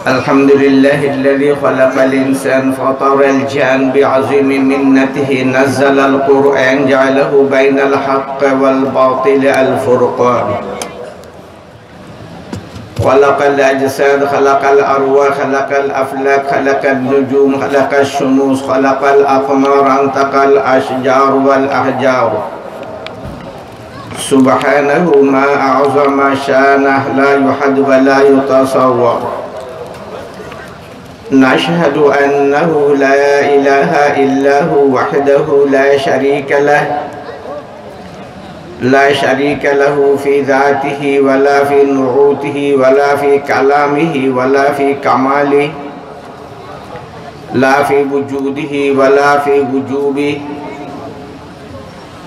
الحمد لله الذي خلق الإنسان فطر الجان بعظيم منته نزل القرآن جعله بين الحق والباطل الفرقان خلق الأجساد خلق الأرواح خلق الأفلاك خلق النجوم خلق الشموس خلق الأقمار أنطق الأشجار والأحجار سبحانه ما أعظم شانه لا يحد ولا يتصور نشهد أنه لا إله إلا هو وحده لا شريك له في ذاته ولا في نعوته ولا في كلامه ولا في كماله لا في وجوده ولا في وجوبه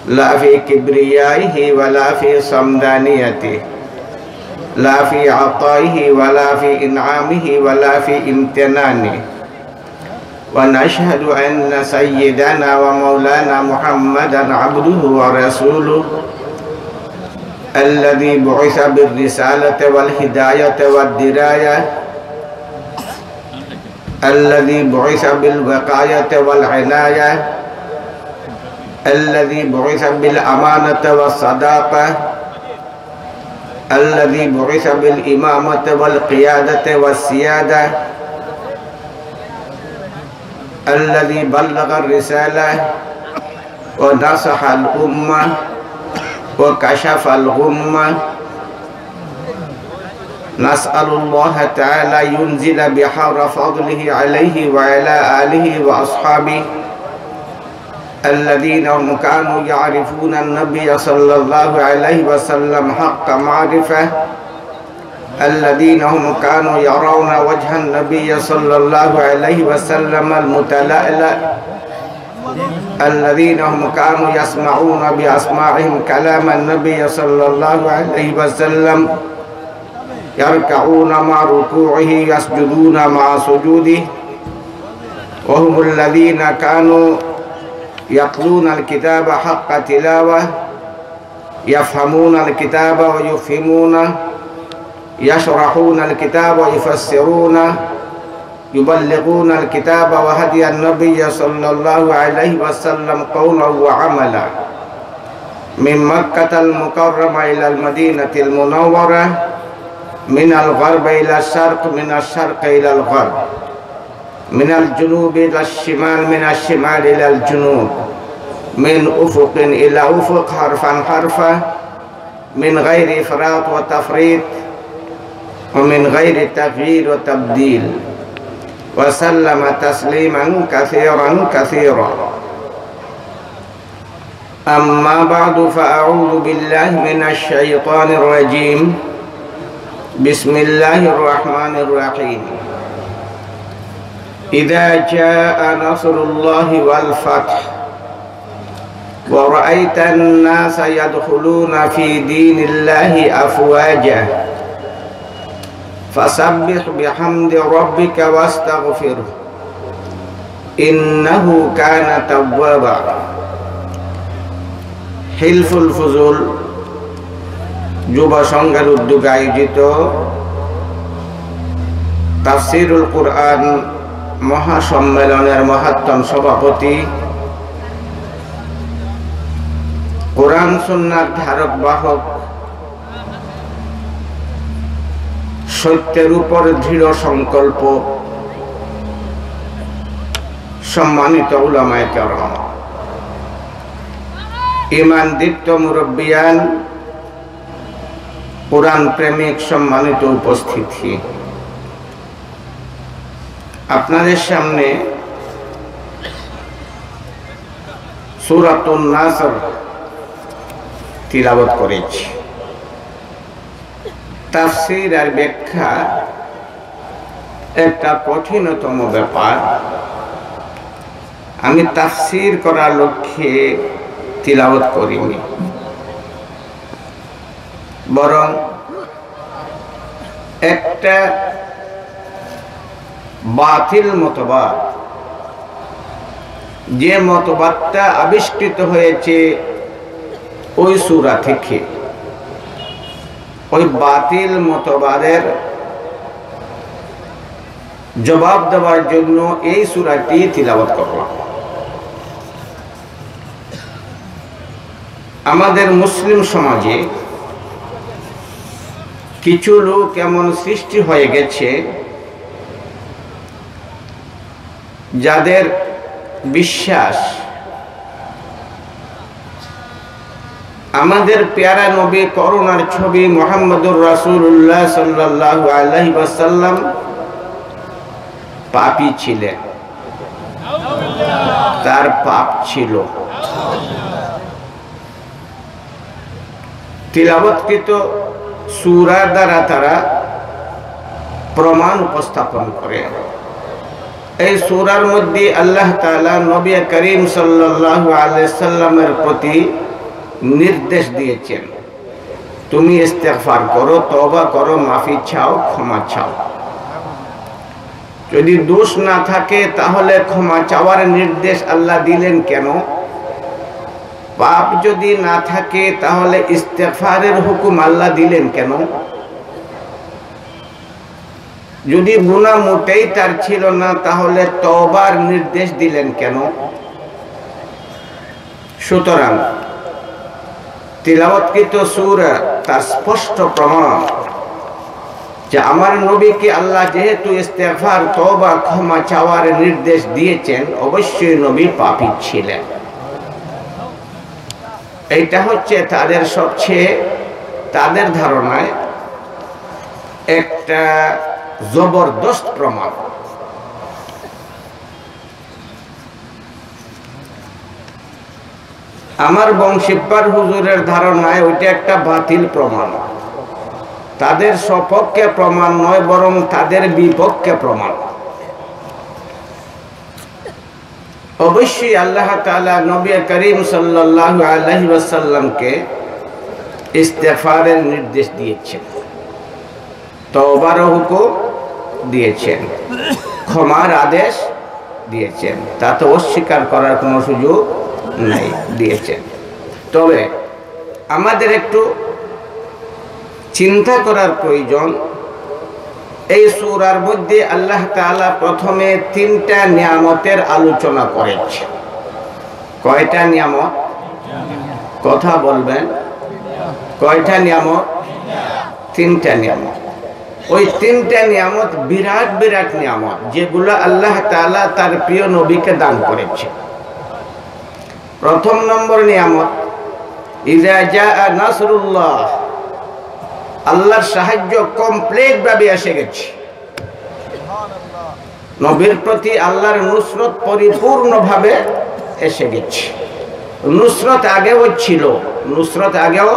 لا في كبريائه ولا في صمدانيته لا في عطائه ولا في إنعامه ولا في امتنانه ونشهد أن سيدنا ومولانا محمدا عبده ورسوله الذي بعث بالرسالة والهداية والدراية الذي بعث بالوقاية والعناية الذي بعث بالأمانة والصداقة الذي بعث بالإمامة والقيادة والسيادة الذي بلغ الرسالة ونصح الأمة وكشف الغمة نسأل الله تعالى ينزل بحر فضله عليه وعلى آله وأصحابه الذين هم كانوا يعرفون النبي صلى الله عليه وسلم حق معرفة الذين هم كانوا يرون وجه النبي صلى الله عليه وسلم المتلألأ الذين هم كانوا يسمعون بأسماعهم كلام النبي صلى الله عليه وسلم يركعون مع ركوعه يسجدون مع سجوده وهم الذين كانوا يتلون الكتاب حق تلاوة يفهمون الكتاب ويفهمونه يشرحون الكتاب ويفسرونه يبلغون الكتاب وهدي النبي صلى الله عليه وسلم قولا وعملا من مكة المكرمة إلى المدينة المنورة من الغرب إلى الشرق من الشرق إلى الغرب من الجنوب إلى الشمال من الشمال إلى الجنوب من أفق إلى أفق حرفا حرفا من غير إفراط وتفريط ومن غير تغيير وتبديل وسلم تسليما كثيرا كثيرا أما بعد فأعوذ بالله من الشيطان الرجيم بسم الله الرحمن الرحيم إذا جاء نصر الله والفتح ورأيت الناس يدخلون في دين الله أفواجا فسبح بحمد ربك واستغفره إنه كان توابا হিলফুল ফুজুল যুব সংঘের উদ্যোগে আয়োজিত তাফসীরুল কুরআন মহাসম্মেলনের মহাত্তম সভাপতি কোরআন সুন্নাহর ধারক বাহক সত্যের উপর দৃঢ় সংকল্প সম্মানিত উলামায়ে কেরাম ঈমান দীপ্ত মুরব্বিয়ান কোরআন প্রেমিক সম্মানিত উপস্থিতি আপনাদের সামনে সূরাতুন নাসর তিলাওয়াত করেছি তাফসীর আর ব্যাখ্যা একটা কঠিনতম ব্যাপার আমি তাফসীর করার লক্ষ্যে তিলাওয়াত করিনি বরং একটা বাতিল মতবাদ যে মতবাদটা আবিষ্কৃত হয়েছে ওই সূরা থেকে ওই বাতিল মতবাদের জবাব দেওয়ার জন্য এই সূরাটি তিলাওয়াত করলাম। আমাদের মুসলিম সমাজে কিছু লোক এমন সৃষ্টি হয়ে গেছে যাদের বিশ্বাস আমাদের পেয়ারা নবী করুণার ছবি মুহাম্মদুর রাসূলুল্লাহ সাল্লাল্লাহু আলাইহি ওয়াসাল্লাম পাপী ছিলেন, তার পাপ ছিল। তিলাওয়াতকৃত সূরা দ্বারা তারা প্রমাণ উপস্থাপন করে। এই সূরার মধ্যে আল্লাহ তাআলা নবী করিম সাল্লাল্লাহু আলাইহি সাল্লামের প্রতি নির্দেশ দিয়েছেন, তুমি ইস্তেগফার করো, তওবা করো, মাফি চাও, ক্ষমা চাও। যদি দোষ না থাকে তাহলে ক্ষমা চাওয়ার নির্দেশ আল্লাহ দিলেন কেন? পাপ যদি না থাকে তাহলে ইস্তেগফারের হুকুম আল্লাহ দিলেন কেন? যদি গুনাহ মোটেই তার ছিল না তাহলে তওবার নির্দেশ দিলেন কেন? সুতরাং তিলাওয়াতকৃত সূরা তার স্পষ্ট প্রমাণ যে আমার নবীকে আল্লাহ যেহেতু ইস্তেগফার, তওবা, ক্ষমা চাওয়ার নির্দেশ দিয়েছেন, অবশ্যই নবী পাপী ছিলেন। এইটা হচ্ছে তাদের সবচেয়ে, তাদের ধারণায় একটা জবরদস্ত প্রমাণ। আমার বংশীপার হুজুরের ধারণায় ওইটা একটা বাতিল প্রমাণ। তাদের সপক্ষে প্রমাণ নয়, বরং তাদের বিপক্ষে প্রমাণ। অবশ্যই আল্লাহ তাআলা নবী করিম সাল্লাল্লাহু আলাইহি ওয়াসাল্লামকে ইস্তেগফারের নির্দেশ দিয়েছেন, তওবার হুকুম দিয়েছেন, ক্ষমার আদেশ দিয়েছেন, তা তো অস্বীকার করার কোনো সুযোগ নাই, দিয়েছেন। তবে আমাদের একটু চিন্তা করার প্রয়োজন। এই সূরার মধ্যে আল্লাহ তাআলা প্রথমে 3টা নিয়ামতের আলোচনা করেছেন। কয়টা নিয়ামত? কথা বলবেন। কয়টা নিয়ামত? 3টা নিয়ামত। ওই 3টা নিয়ামত বিরাট বিরাট নিয়ামত, যেগুলো আল্লাহ তাআলা তার প্রিয় নবীকে দান করেছে। প্রথম নম্বর নিয়ামত, ইজা জাআ নাসরুল্লাহ, আল্লাহর সাহায্য কমপ্লিট ভাবে এসে গেছে। নবীর প্রতি আল্লাহর নুসরত পরিপূর্ণভাবে এসে গেছে। নুসরত আগেও ছিল, নুসরত আগেও,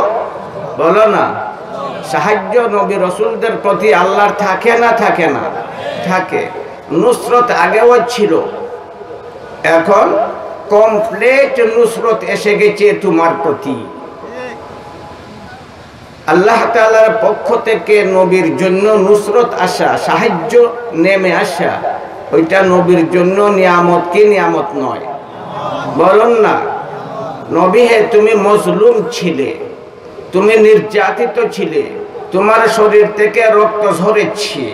বলো না, সাহায্য নবী রাসূলদের প্রতি আল্লাহর থাকে না থাকে না? থাকে। নুসরত আগেও ছিল, এখন কমপ্লিট নুসরত এসে গেছে তোমার প্রতি। আল্লাহ তাআলার পক্ষ থেকে নবীর জন্য নুসরত আসা, সাহায্য নেমে আসা, ওইটা নবীর জন্য নিয়ামত কি নিয়ামত নয়? বলুন না। নবী হে, তুমি মজলুম ছিলে, তুমি নির্যাতিত ছিলে, তোমার শরীর থেকে রক্ত ঝরেছে,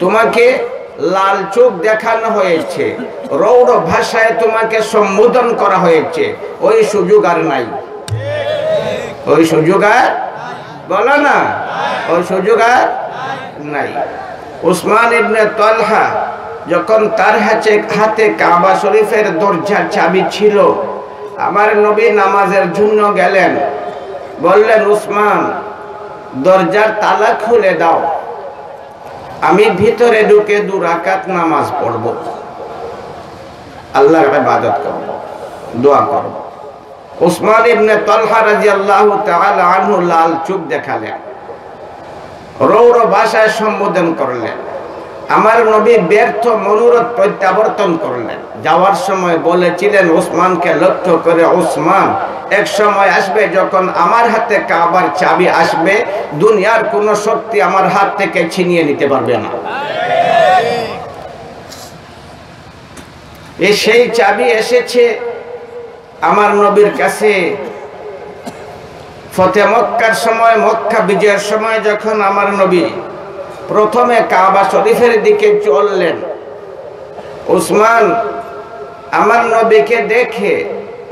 তোমাকে লাল চোখ দেখানো হয়েছে, রৌদ্র ভাষায় তোমাকে সম্বোধন করা হয়েছে। ওই সুযোগ আর নাই, ওই সুযোগ আর, বলো না, ওই সুযোগ আর নাই। উসমান ইবনে তালহা যখন তার হাতে কাবা শরীফের দরজার চাবি ছিল, আমার নবী নামাজের জন্য গেলেন, বললেন, উসমান দরজার তালা খুলে দাও, আমি ভিতরে ঢুকে 2 রাকাত নামাজ পড়ব, আল্লাহর ইবাদত করব, দোয়া করব। উসমান ইবনে তালহা রাদিয়াল্লাহু তাআলা আনহু লাল চোখ দেখালেন, রৌদ্র ভাষায় সম্বোধন করলেন। আমার নবী ব্যর্থ মনোরথ প্রত্যাবর্তন করলেন। যাওয়ার সময় বলেছিলেন উসমানকে লক্ষ্য করে, উসমান, এক সময় আসবে যখন আমার হাতে কাবার চাবি আসবে, দুনিয়ার কোন শক্তি আমার হাত থেকে ছিনিয়ে নিতে পারবে না। সেই চাবি এসেছে আমার নবীর কাছে ফতে মক্কার সময়, মক্কা বিজয়ের সময়, যখন আমার নবী প্রথমে কাবা শরীফের দিকে চললেন, উসমান আমার নবীকে দেখে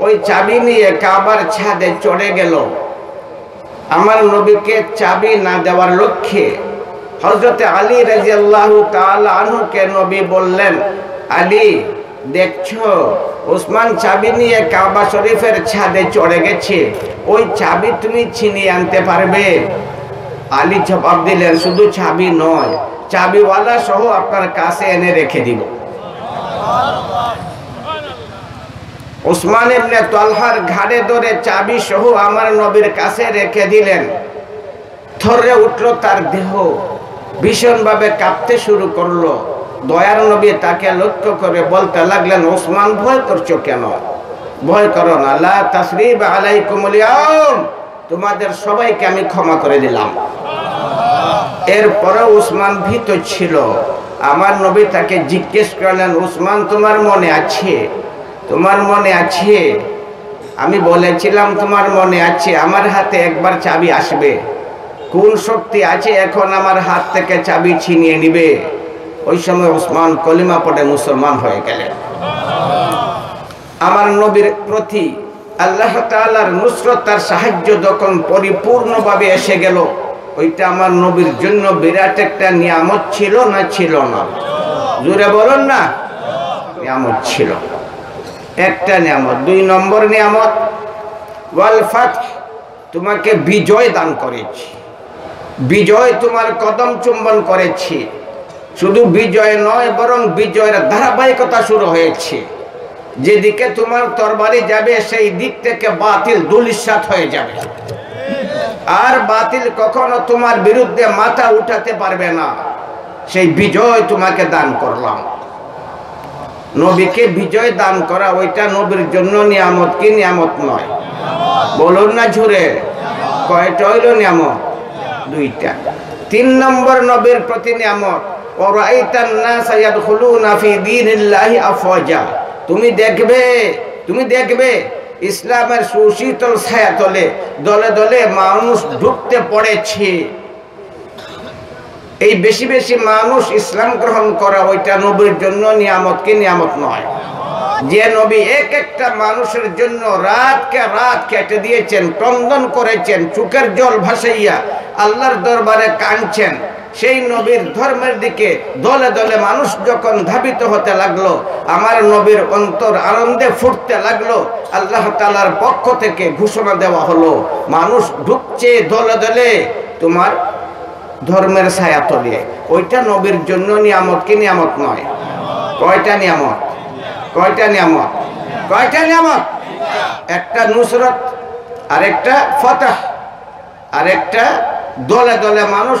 ওই চাবি নিয়ে কাবার ছাদে চড়ে গেল। আমার নবীকে চাবি না দেওয়ার লক্ষ্যে হযরতে আলী রাদিয়াল্লাহু তাআলা আনহুকে নবী বললেন, আলী দেখছো উসমান চাবি নিয়ে কাবা শরীফের ছাদে চড়ে গেছে, ওই চাবি তুমি ছিনিয়ে আনতে পারবে? আলী জবাব দিলেন, শুধু চাবি নয়, চাবিওয়ালা সহ আপনার কাছে এনে রেখে দিব। উসমান ইবনে তালহার ঘাড়ে ধরে চাবি সহ আমার নবীর কাছে রেখে দিলেন। থররে উঠল তার দেহ, ভীষণভাবে কাঁপতে শুরু করলো। দয়ার নবী তাকে লক্ষ্য করে বলতে লাগলেন, ওসমান ভয় করছো কেন? ভয় করো না, লা তাসরিবা আলাইকুমুল ইয়াউম, তোমাদের সবাইকে আমি ক্ষমা করে দিলাম। এরপরে উসমান ভীত ছিল। আমার নবী তাকে জিজ্ঞেস করলেন, উসমান তোমার মনে আছে? তোমার মনে আছে? আমি বলেছিলাম তোমার মনে আছে, আমার হাতে একবার চাবি আসবে। কোন শক্তি আছে এখন আমার হাত থেকে চাবি ছিনিয়ে নিবে? ওই সময় উসমান কলিমা পড়ে মুসলমান হয়ে গেলেন। আমার নবীর প্রতি আল্লাহ তাআলার নুসরত, তার সাহায্য যখন পরিপূর্ণভাবে এসে গেল, ওইটা আমার নবীর জন্য বিরাট একটা নিয়ামত ছিল না ছিল না? জোরে বলুন না। নিয়ামত ছিল, একটা নিয়ামত। 2 নম্বর নিয়ামত ওয়াল ফাতহ, তোমাকে বিজয় দান করেছি। বিজয় তোমার কদম চুম্বন করেছি। শুধু বিজয় নয়, বরং বিজয়ের ধারাবাহিকতা শুরু হয়েছে। যেদিকে তোমার তরবারি যাবে সেই দিক থেকে বাতিল ধূলিসাৎ হয়ে যাবে, আর বাতিল কখনো তোমার বিরুদ্ধে মাথা উঠাতে পারবে না। সেই বিজয় তোমাকে দান করলাম। নবীকে বিজয় দান করা ওইটা নবীর জন্য নিয়ামত কি নিয়ামত নয়? বলুন না জোরে। কয়টা হইল নিয়ামত? 2টা। 3 নম্বর নবীর প্রতি নিয়ামত, ওয়ারাইতান নাসা ইয়াদখুলুনা ফি দীনিল্লাহি আফওয়াজা, তুমি দেখবে ইসলামের সুশীতল ছায়াতলে দলে দলে মানুষ ঢুকতে পড়েছে। এই বেশি বেশি মানুষ ইসলাম গ্রহণ করা ওইটা নবীর জন্য নিয়ামত কি নিয়ামত নয়? যে নবী এক একটা মানুষের জন্য রাতকে রাত কেটে দিয়েছেন, ক্রন্দন করেছেন, চোখের জল ভাসাইয়া আল্লাহর দরবারে কাঁদছেন, সেই নবীর ধর্মের দিকে দলে দলে মানুষ যখন ধাবিত হতে লাগলো, আমার নবীর অন্তর আনন্দে ফুটতে লাগলো। আল্লাহ তাআলার পক্ষ থেকে ঘোষণা দেওয়া হলো, মানুষ ঢুকছে দলে দলে তোমার ধর্মের ছায়াতলে। ওইটা নবীর জন্য নিয়ামত কি নিয়ামত নয়? কয়টা নিয়ামত? কয়টা নিয়ামত? কয়টা নিয়ামত? একটা নুসরত, আরেকটা ফতহ, আরেকটা দলে দলে মানুষ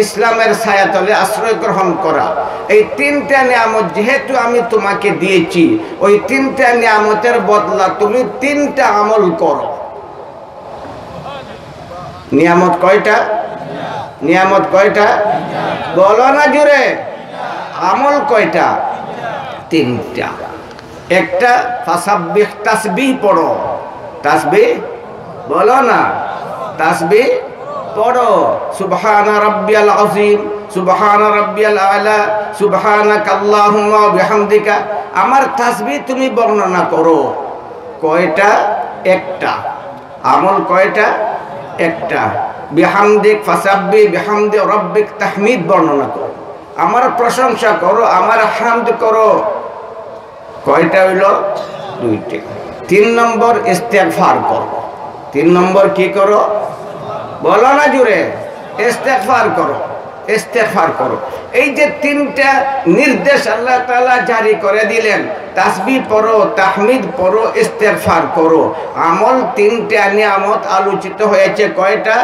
ইসলামের ছায়াতলে আশ্রয় গ্রহণ করা। এই 3টা নিয়ামত যেহেতু আমি তোমাকে দিয়েছি, ওই 3টা নিয়ামতের বদলা তুমি 3টা আমল করো। নিয়ামত কয়টা? নিয়ামত কয়টা? বলো না জোরে। আমল কয়টা? 3টা। একটা ফাসাব্বিহ, তাসবিহ পড়ো। তাসবিহ বলো না, তাসবিহ পড়ো। সুবহানা রাব্বিয়াল আযীম, সুবহানা রাব্বিয়াল আলা, সুবহানাকা আল্লাহুম্মা ওয়া বিহামদিকা। আমার তাসবিহ তুমি বর্ণনা করো। কয়টা? একটা। আমল কয়টা? একটা। বিহামদিক ফাসাব্বি বিহামদি রাব্বিক, তাহমিদ বর্ণনা করো, আমার প্রশংসা করো, আমার হামদ করো। কয়টা হইল? 2টা। 3 নম্বর ইস্তেগফার করো। 3 নম্বর কি করো? বলো না জোরে। ইস্তেগফার করো, ইস্তেগফার করো। এই যে 3টা নির্দেশ আল্লাহ তাআলা জারি করে দিলেন, তাসবিহ পড়ো, তাহমিদ পড়ো, ইস্তেগফার করো। আমল 3টা নিয়ামত আলোচিত হয়েছে। কয়টা?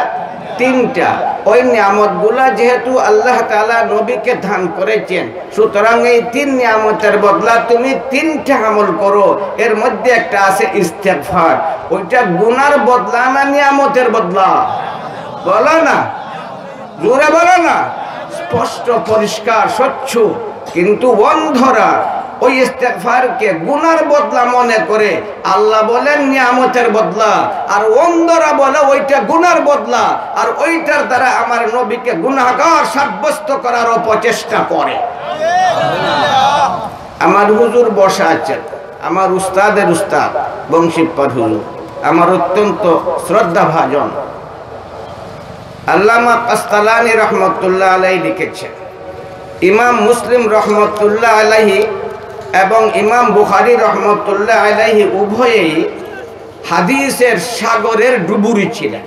3টা। ওই নিয়ামতগুলা যেহেতু আল্লাহ তাআলা নবীকে দান করেছেন, সুতরাং এই 3 নিয়ামতের বদলা তুমি 3টা আমল করো। এর মধ্যে একটা আছে ইস্তেগফার। ওইটা গুনার বদলা না নিয়ামতের বদলা? বলো না জোরে, বলো না। স্পষ্ট পরিষ্কার স্বচ্ছ। কিন্তু অন্ধরা ওই ইস্তেগফারকে গুনার বদলা মনে করে, আল্লাহ বলেন নিয়ামতের বদলা, আর অন্ধরা বলে ওইটা গুনার বদলা, আর ওইটার দ্বারা আমার নবীকে গুনাহগার সাব্যস্ত করার অপচেষ্টা করে। আমার হুজুর বসা আছেন, আমার উস্তাদের উস্তাদ বংশীপাদ হুজুর, আমার অত্যন্ত শ্রদ্ধাভাজন আল্লামা কাসতালানী রহমতুল্লাহ আলাইহি লিখেছেন, ইমাম মুসলিম রহমতুল্লাহ আলাইহি এবং ইমাম বুখারী রহমতুল্লাহ আলাইহি উভয়েই হাদিসের সাগরের ডুবুরি ছিলেন।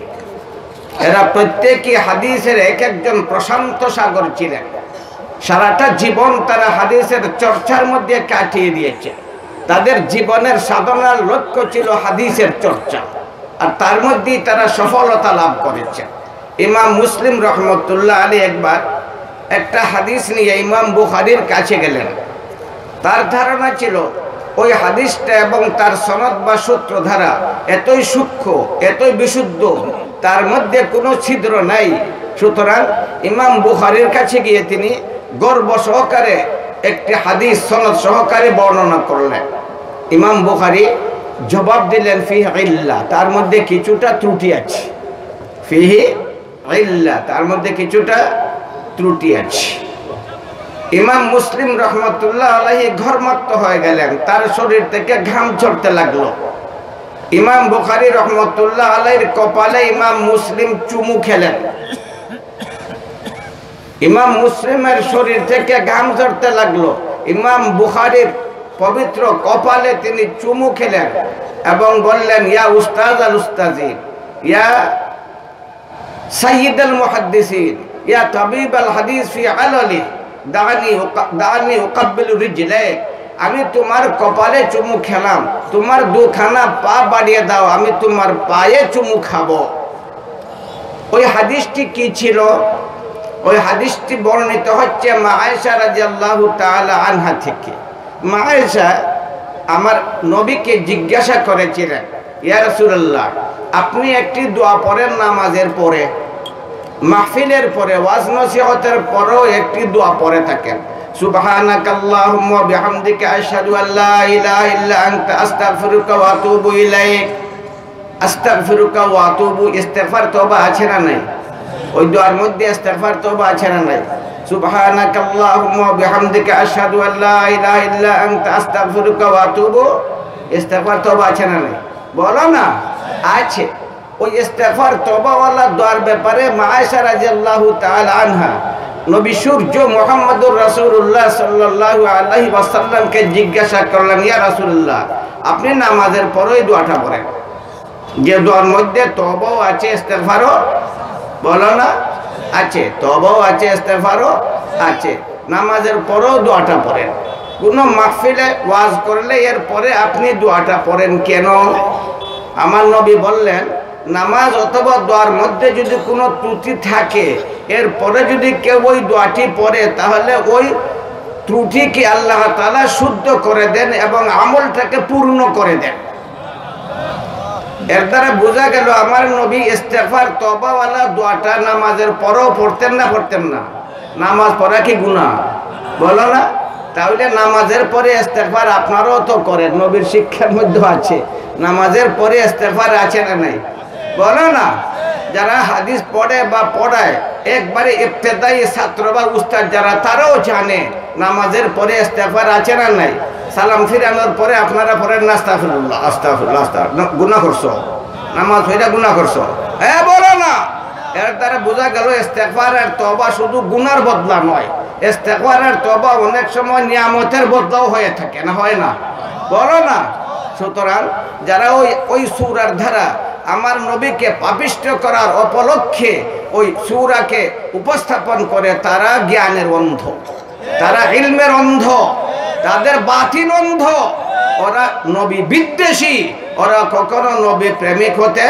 এরা প্রত্যেকই হাদিসের এক একজন প্রশান্ত সাগর ছিলেন। সারাটা জীবন তারা হাদিসের চর্চার মধ্যে কাটিয়ে দিয়েছে। তাদের জীবনের সাধনার লক্ষ্য ছিল হাদিসের চর্চা, আর তার মধ্যেই তারা সফলতা লাভ করেছে। ইমাম মুসলিম রহমতুল্লাহ আলাইহি একবার একটা হাদিস নিয়ে ইমাম বুখারীর কাছে গেলেন। তার ধারণা ছিল ওই হাদিসটা এবং তার সনদ বা সূত্রধারা এতই সূক্ষ্ম, এতই বিশুদ্ধ, তার মধ্যে কোনো ছিদ্র নাই। সুতরাং ইমাম বুখারীর কাছে গিয়ে তিনি গর্ব সহকারে একটি হাদিস সনদ সহকারে বর্ণনা করলেন। ইমাম বুখারী জবাব দিলেন, ফিহি ইল্লা, তার মধ্যে কিছুটা ত্রুটি আছে। ফিহি ইল্লা, তার মধ্যে কিছুটা ত্রুটি আছে। ইমাম মুসলিম রহমতুল্লাহ আলাইহি ঘর্মাক্ত হয়ে গেলেন, তার শরীর থেকে ঘাম ঝরতে লাগলো। ইমাম বুখারী রহমতুল্লাহ আলাইহির কপালে ইমাম মুসলিম চুমু খেলেন। ইমাম মুসলিমের শরীর থেকে ঘাম ঝরতে লাগলো, ইমাম বুখারীর পবিত্র কপালে তিনি চুমু খেলেন এবং বললেন, ইয়া উস্তাজ আল উস্তাজিন, ইয়া সাইয়্যিদ আল মুহাদ্দিসিন, ইয়া তাবিব আল হাদিস ফি আলালি, দানি উকাব্বিলু রিজলাইক, আমি তোমার কপালে চুমু খেলাম, তোমার দুখানা পা বাড়িয়ে দাও, আমি তোমার পায়ে চুমু খাবো। ওই হাদিসটি কি ছিল? ওই হাদিসটি বর্ণিত হচ্ছে মা আয়েশা রাদিয়াল্লাহু তাআলা আনহা থেকে। মা আয়েশা আমার নবীকে জিজ্ঞাসা করেছিলেন, ইয়া রাসূলুল্লাহ, আপনি একটি দোয়া পড়েন নামাজের পরে, মাহফিলের পরে, ওয়াজ নসিহতের পরেও একটি দোয়া পড়ে থাকেন, সুবহানাকাল্লাহুম্মা বিহামদিকা আশহাদু আল্লা ইলাহা ইল্লা আনতা আস্তাগফিরুকা ওয়া আতুবু ইলাইক। আস্তাগফিরুকা ওয়া আতুবু, ইস্তিগফার তওবা আছে না নাই? ওই দোয়ার মধ্যে ইস্তিগফার তওবা আছে না নাই? সুবহানাকাল্লাহুম্মা বিহামদিকা আশহাদু আল্লা ইলাহা ইল্লা আনতা আস্তাগফিরুকা ওয়া আতুবু, ইস্তিগফার তওবা আছে না নাই? বলো না, আছে। ওই ইস্তিগফার তওবাওয়ালা দোয়ার ব্যাপারে মা আয়েশা রাদিয়াল্লাহু তাআলা আনহা নবী সূর্য মুহাম্মদুর রাসূলুল্লাহ সাল্লাল্লাহু আলাইহি ওয়াসাল্লামকে জিজ্ঞাসা করলেন, ইয়া রাসূলুল্লাহ, আপনি নামাজের পরেই দোয়াটা পড়েন, যে দোয়ার মধ্যে তওবাও আছে ইস্তিগফারও, বলো না, আছে, তওবাও আছে ইস্তিগফারও আছে, নামাজের পরেও দোয়াটা পড়েন। কোন মাহফিলে ওয়াজ করলে এর পরে আপনি দোয়াটা পড়েন কেন? আমার নবী বললেন, নামাজ অথবা দোয়ার মধ্যে যদি কোনো ত্রুটি থাকে, এরপরে যদি কেউ ওই দোয়াটি পড়ে, তাহলে ওই ত্রুটিকে আল্লাহ তাআলা শুদ্ধ করে দেন এবং আমলটাকে পূর্ণ করে দেন। এর দ্বারা বোঝা গেল আমার নবী ইস্তিগফার তওবাওয়ালা দোয়াটা নামাজের পরেও পড়তেন না, পড়তেন না? নামাজ পড়া কি গুনাহ? বলো না। তাহলে নামাজের পরে ইস্তিগফার আপনারাও তো করেন, নবীর শিক্ষার মধ্যে আছে। নামাজের পরে ইস্তিগফার আছে না নাই? বলো না। যারা হাদিস পড়ে বা পড়ায়, একবারে ইবতেদায়ী ছাত্র বা উস্তাদ যারা, তারাও জানে নামাজের পরে ইস্তিগফার আছে না নাই। সালাম ফিরানোর পরে আপনারা পড়েন না আস্তাগফিরুল্লাহ, আস্তাগফিরুল্লাহ, আস্তাগফিরুল্লাহ, গুনাহ করছো, নামাজ পড়ে গুনাহ করছো। হ্যাঁ, বলো না। এর দ্বারা বোঝা গেল ইস্তিগফার আর তওবা শুধু গুনার বদলা নয়, ইস্তিগফার আর তওবা অনেক সময় নিয়ামতের বদলাও হয়ে থাকে, না হয় না? বলো না। সুতরাং যারা ওই সূরার ধারা আমার নবীকে পাপিষ্ট করার উপলক্ষে ওই সূরাকে উপস্থাপন করে, তারা জ্ঞানের অন্ধ, তারা ইলমের অন্ধ, তাদের বাতিন অন্ধ, ওরা নবী বিদ্বেষী, ওরা কখনো নবী প্রেমিক হতে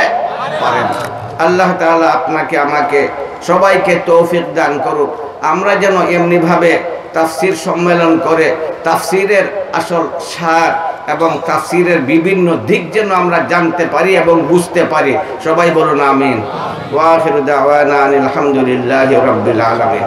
পারে না। আল্লাহ তাআলা আপনাকে আমাকে সবাইকে তৌফিক দান করুক, আমরা যেন এমনিভাবে তাফসীর সম্মেলন করে তাফসীরের আসল সার এবং তাফসীরের বিভিন্ন দিক যেন আমরা জানতে পারি এবং বুঝতে পারি। সবাই বলুন আমিন। ওয়া আখিরু দাওয়ানা আলহামদুলিল্লাহি রাব্বিল আলামিন।